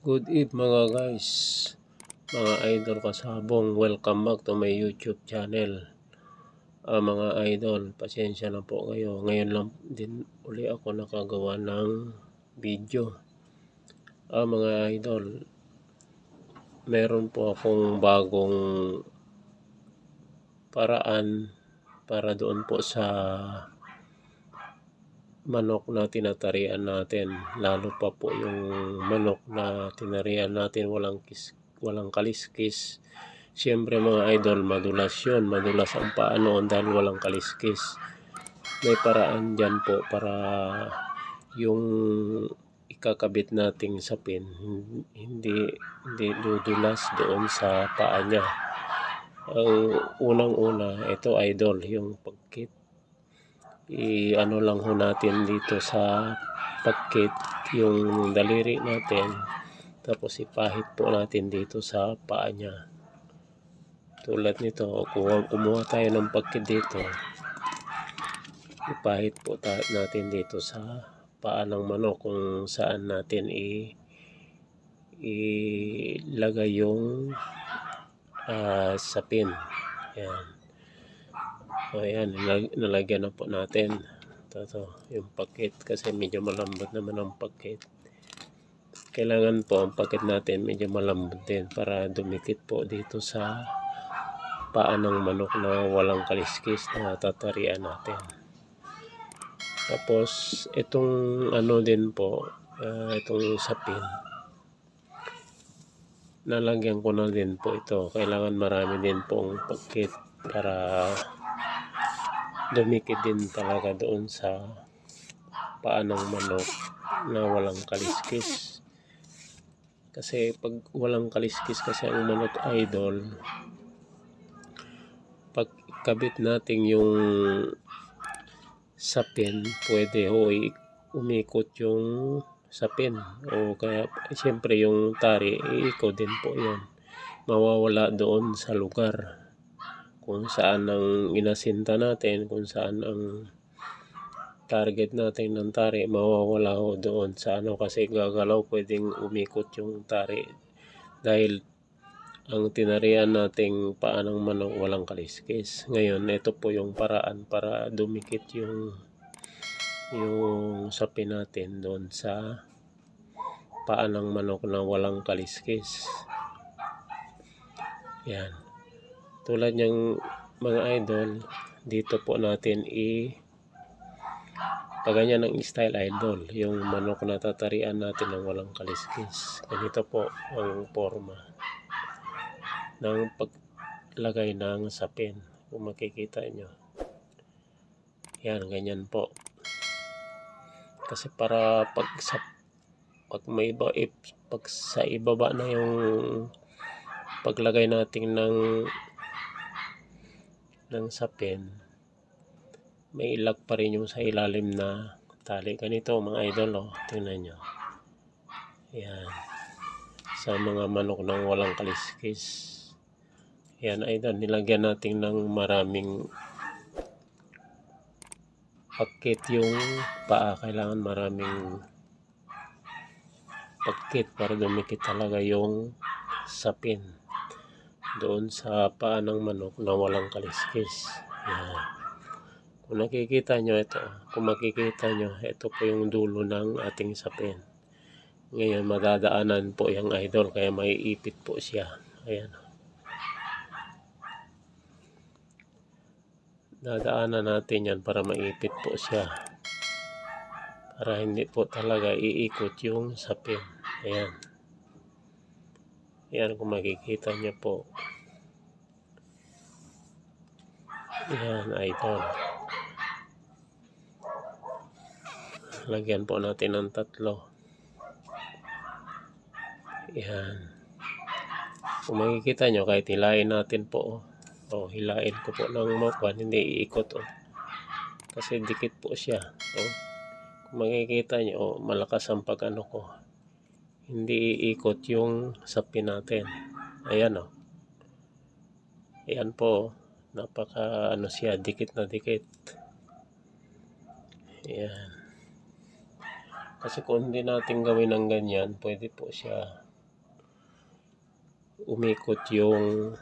Good eve mga guys, mga idol kasabong, welcome back to my YouTube channel. Mga idol, pasensya na po kayo. Ngayon lang din uli ako nakagawa ng video. Mga idol, meron po akong bagong paraan para doon po sa manok na tinatarian natin, lalo pa po yung manok na tinarian natin walang kaliskis. Siyempre mga idol, madulas yun, madulas ang paa noon dahil walang kaliskis. May paraan dyan po para yung ikakabit nating sapin hindi dudulas doon sa paa niya. Ang unang-una, ito idol, yung pagkit. I-ano lang ho natin dito sa pagkit yung daliri natin, tapos ipahit po natin dito sa paa niya. Tulad nito, kumuha tayo ng pagkit dito, ipahit po natin dito sa paa ng manok kung saan natin ilagay yung sapin. Yan. So ayan, nalagyan na po natin ito, yung pakit, kasi medyo malambot naman ang pakit. Kailangan po ang pakit natin medyo malambot din para dumikit po dito sa paa ng manok na walang kaliskis na tatarian natin. Tapos itong ano din po, itong sapin, nalagyan ko na din po ito. Kailangan marami din pong pakit para dumikit din talaga doon sa paa ng manok na walang kaliskis. Kasi pag walang kaliskis kasi ang manok idol, pag kabit natin yung sapin, pwede ho umikot yung sapin, o kaya siyempre yung tari iikot din po yun, mawawala doon sa lugar kung saan ang inasinta natin, kung saan ang target natin ng tari, mawawala ho doon sa ano, kasi gagalaw, pwedeng umikot yung tari dahil ang tinarian nating paa ng manok walang kaliskis. Ngayon, ito po yung paraan para dumikit yung sapin natin doon sa paa ng manok na walang kaliskis. Yan. Tulad niyang mga idol, dito po natin paganyan ng style idol, yung manok na tatarian natin ng walang kaliskis. Ganito po ang forma ng paglagay ng sapin, kung makikita nyo. Yan, ganyan po. Kasi para pag sa ibaba na yung paglagay natin ng sapin, may ilag pa rin yung sa ilalim na tali. Ganito mga idol, tingnan nyo. Yan, sa mga manok ng walang kaliskis. Yan idol, nilagyan natin ng maraming pakit yung paa. Kailangan maraming pakit para dumikit talaga yung sapin doon sa paa ng manok na walang kaliskis. Yan. Kung nakikita nyo ito, kung makikita nyo, ito po yung dulo ng ating sapin. Ngayon, madadaanan po yung idol, kaya may ipit po siya. Ayan. Dadaanan natin yan para maipit po siya, para hindi po talaga iikot yung sapin. Ayan. Ayan, kung makikita nyo po. Ayan idol. Lagyan po natin ng 3. Ayan. Kung makikita nyo, kahit hilain natin po, hilain ko po ng mukha, hindi iikot, kasi dikit po siya. Kung makikita nyo, malakas ang pag-ano ko, hindi iikot yung sapin natin. Ayan ayan po, napaka ano siya, dikit na dikit. Ayan. Kasi kung hindi natin gawin ng ganyan, pwede po siya umikot yung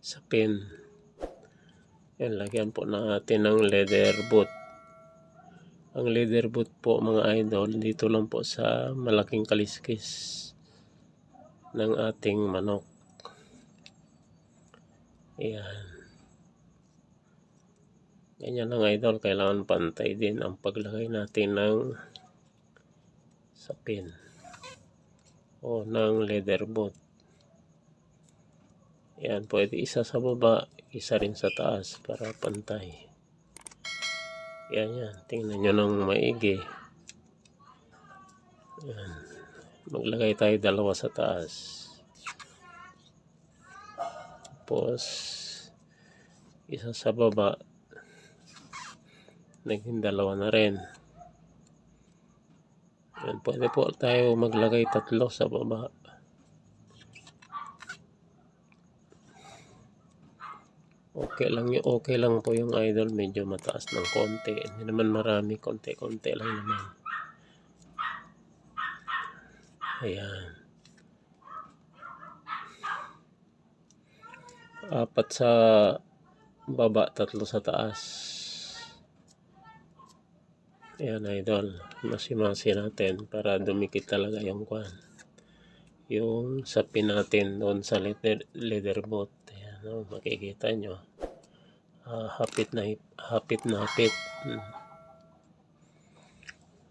sapin. Yan, lagyan po natin ng leather boot. Ang leather boot po mga idol, dito lang po sa malaking kaliskis ng ating manok. Ayan. Ganyan lang idol, kailangan pantay din ang paglagay natin ng sapin o ng leather boot. Yan, pwede isa sa baba, isa rin sa taas para pantay. Yan, tingnan nyo ng maigi. Yan. Maglagay tayo dalawa sa taas. Tapos isa sa baba, naging dalawa na rin. Yan, pwede po tayo maglagay tatlo sa baba. Okay lang po yung idol, medyo mataas ng konti. Hindi naman marami, konti-konti lang naman. Ayan. 4 sa baba, 3 sa taas. Ayan idol, masi-masi natin para dumikit talaga yung yung sapin natin doon sa leather boot. Ayan, makikita nyo. Hapit na hapit.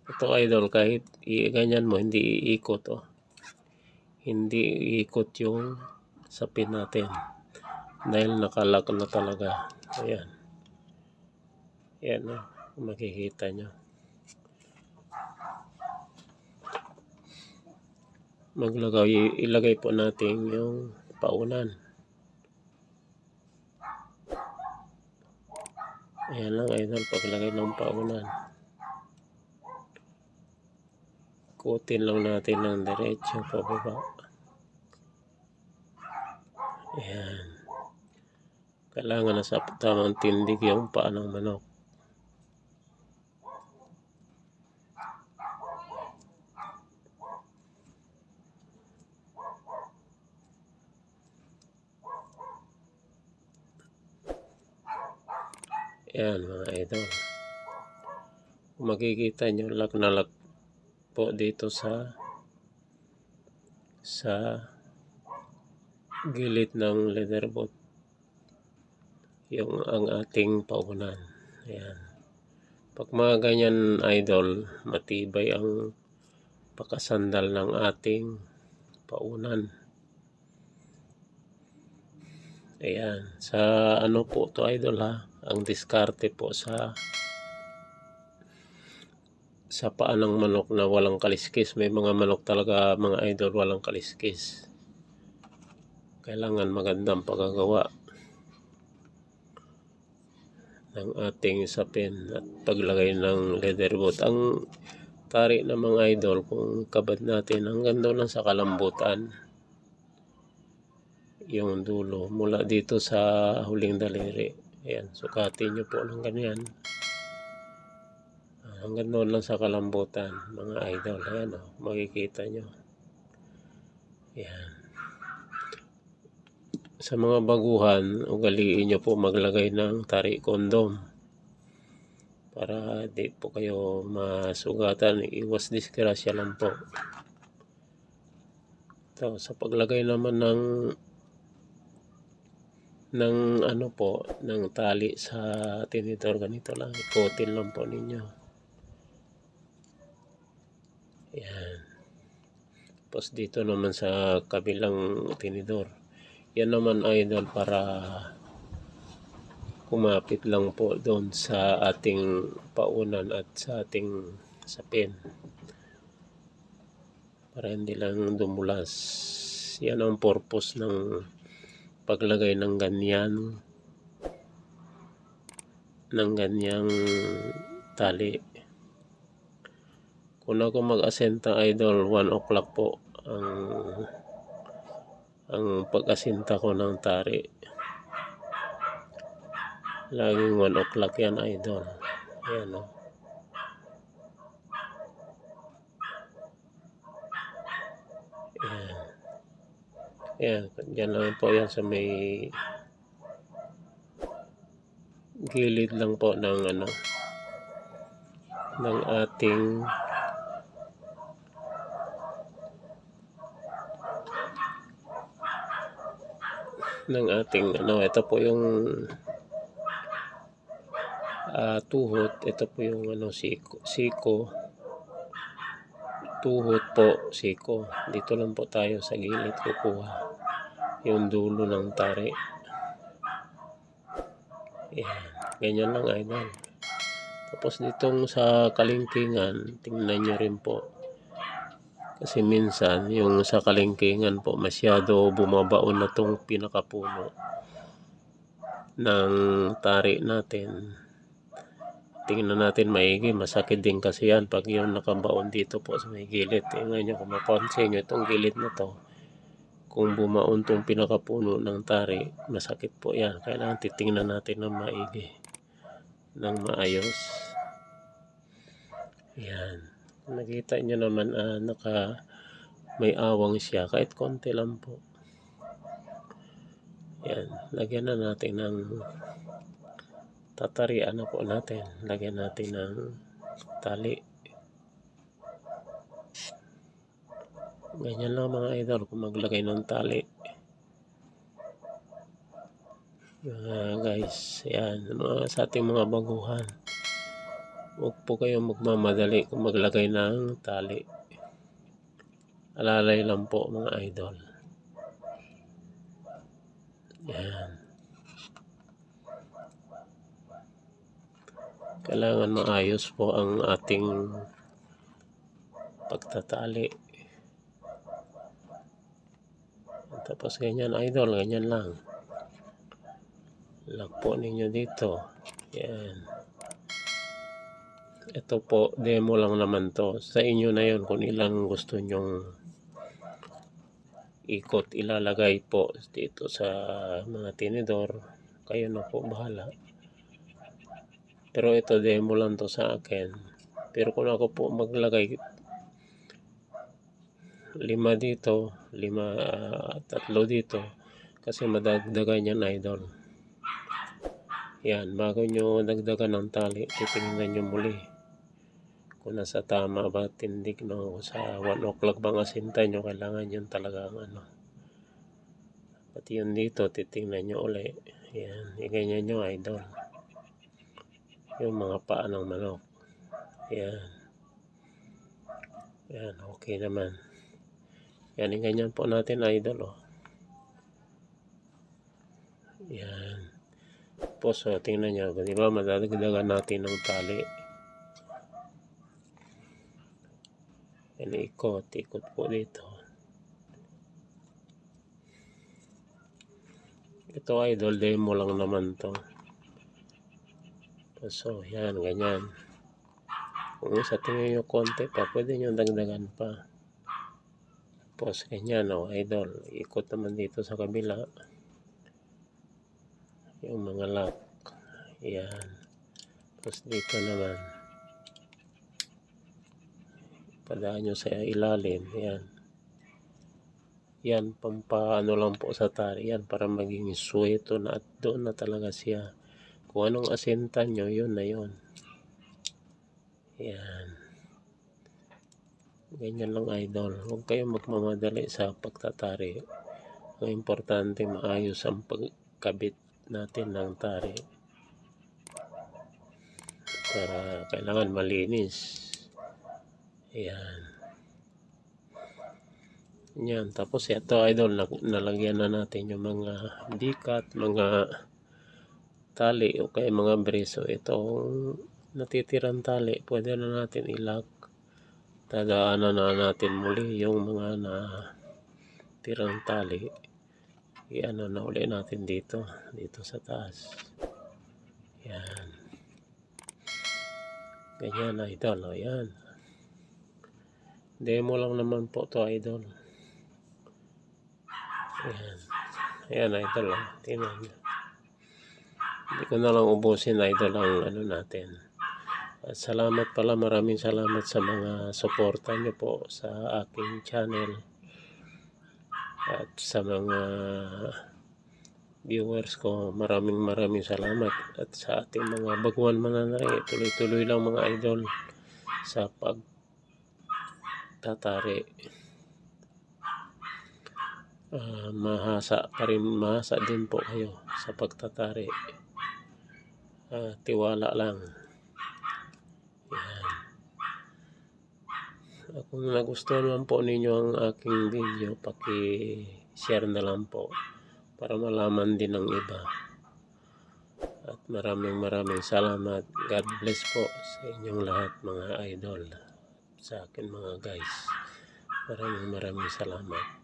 Ito idol, kahit ganyan mo, hindi iikot hindi iikot yung sapin natin dahil nakalak na talaga. Ayan. Ayan, makikita nyo. Ilagay po natin yung paunan. Ayan lang idol, paglagay ng paunan. Ikutin lang natin ng diretso pababa. Ayan. Kailangan nasa tamang tindig yung paa ng manok. Ayan mga idol. Makikita nyo, lock na lock po dito sa gilid ng leather boot yung ang ating paunan. Ayan. Pag mga ganyan idol, matibay ang pakasandal ng ating paunan. Ayan. Sa ano po to idol ang diskarte po sa paa ng manok na walang kaliskis. May mga manok talaga mga idol walang kaliskis. Kailangan magandang pagkagawa ng ating sapin at paglagay ng leather boot. Ang tari ng mga idol, kung kabad natin hanggang doon lang sa kalambutan, yung dulo mula dito sa huling daliri. Ayan, sukatin nyo po ng ganyan hanggang doon lang sa kalambutan mga idol. Ayan makikita nyo. Ayan. Sa mga baguhan, ugaliin nyo po maglagay ng tari kondom para di po kayo masugatan. Iwas disgrasya lang po. Ito, sa paglagay naman ng ano po, ng tali sa tinidor, ganito lang, ikutin lang po ninyo. Ayan. Tapos dito naman sa kabilang tinidor, yan naman idol para kumapit lang po doon sa ating paunan at sa ating sapin para hindi lang dumulas. Yan ang purpose ng paglagay ng ganyang tali. Kung ako mag-asenta idol, 1 o'clock po ang pag-asinta ko ng tari. Laging 1 o'clock yan idol. Ayan Ayan. Ayan, dyan lang po yan sa may gilid lang po ng ng ating ito po yung tuhod. Ito po yung siko, tuhod po, siko. Dito lang po tayo sa gilid kukuha yung dulo ng tari. Ayan, ganyan lang idol. Tapos ditong sa kalingkingan, tingnan nyo rin po. Kasi minsan, yung sa kalingkingan po, masyado bumabaon na tong pinakapuno ng tari natin. Tingnan natin maigi, masakit din kasi yan pag yung nakabaon dito po sa may gilid. Tingnan nyo, kung mapansin nyo itong gilid na to, kung bumaon tong pinakapuno ng tari, masakit po yan. Kailangan titingnan natin ng maigi, ng maayos. Yan, nakita nyo naman may awang siya kahit konti lang po. Yan, lagyan na natin ng tatarian na po natin. Lagyan natin ng tali. Ganyan lang mga idol kung maglagay ng tali. Guys, yan, sa ating mga baguhan, huwag po kayong magmamadali kung maglagay ng tali. Alalay lang po mga idol. Yan. Kailangan maayos po ang ating pagtatali. Tapos ganyan idol, ganyan lang. Lock po ninyo dito. Yan. Ito po, demo lang naman to. Sa inyo na yun kung ilang gusto nyong ikot ilalagay po dito sa mga tinidor. Kayo na po bahala. Pero ito demo lang to sa akin. Pero kung ako po maglagay 5 dito, 3 dito, kasi madagdagan yan idol. Yan, bago nyo dagdagan ng tali, titingnan nyo muli kung nasa tama ba tindig, no? Sa 1 o'clock bang asinta nyo, kailangan yun talaga pati yun dito, titingnan nyo uli. Yan, iganyan nyo idol yung mga paa ng manok. Yan, yan, okay naman. Yan, iganyan po natin idol, oh. Yan. Tapos tingnan nyo, di ba madadagdagan natin ng tali. Yan, ikot po dito. Ito idol, demo lang naman to. So yan, ganyan. Kung sa tingin nyo konti pa, pwede nyo dagdagan pa. Tapos ganyan, oh idol, ikot naman dito sa kabila yung mga lock. Yan. Tapos dito naman padaan nyo sa ilalim. Yan. Yan, pampaano lang po sa tari. Yan, para maging suweto na at doon na talaga siya. Kung anong asinta nyo, yun na yun. Yan. Ganyan lang idol. Huwag kayong magmamadali sa pagtatari. Ang importante, maayos ang pagkabit natin ng tari. Para kailangan malinis. Ayan. Yan. Tapos ito idol, nalagyan na natin yung mga bikat, mga tali o kaya mga breso. Itong natitirang tali, pwede na natin ilock. Tadaanan na natin muli yung mga natirang tali. Iano na uli natin dito sa taas. Yan. Ganyan idol, o yan. Demo lang naman po to idol. Ayan. Ayan idol, o. Tingnan nyo. Hindi ko na lang ubusin idol ang natin. At salamat pala, maraming salamat sa mga suporta nyo po sa aking channel. At sa mga viewers ko, maraming salamat. At sa ating mga baguhan mananari, tuloy-tuloy lang mga idol sa pagtatari. Mahasa din po kayo sa pagtatari. Tiwala lang. Yan. Kung nagustuhan naman po ninyo ang aking video, paki-share na lang po para malaman din ng iba. At maraming salamat. God bless po sa inyong lahat mga idol. Sa akin mga guys. Maraming salamat.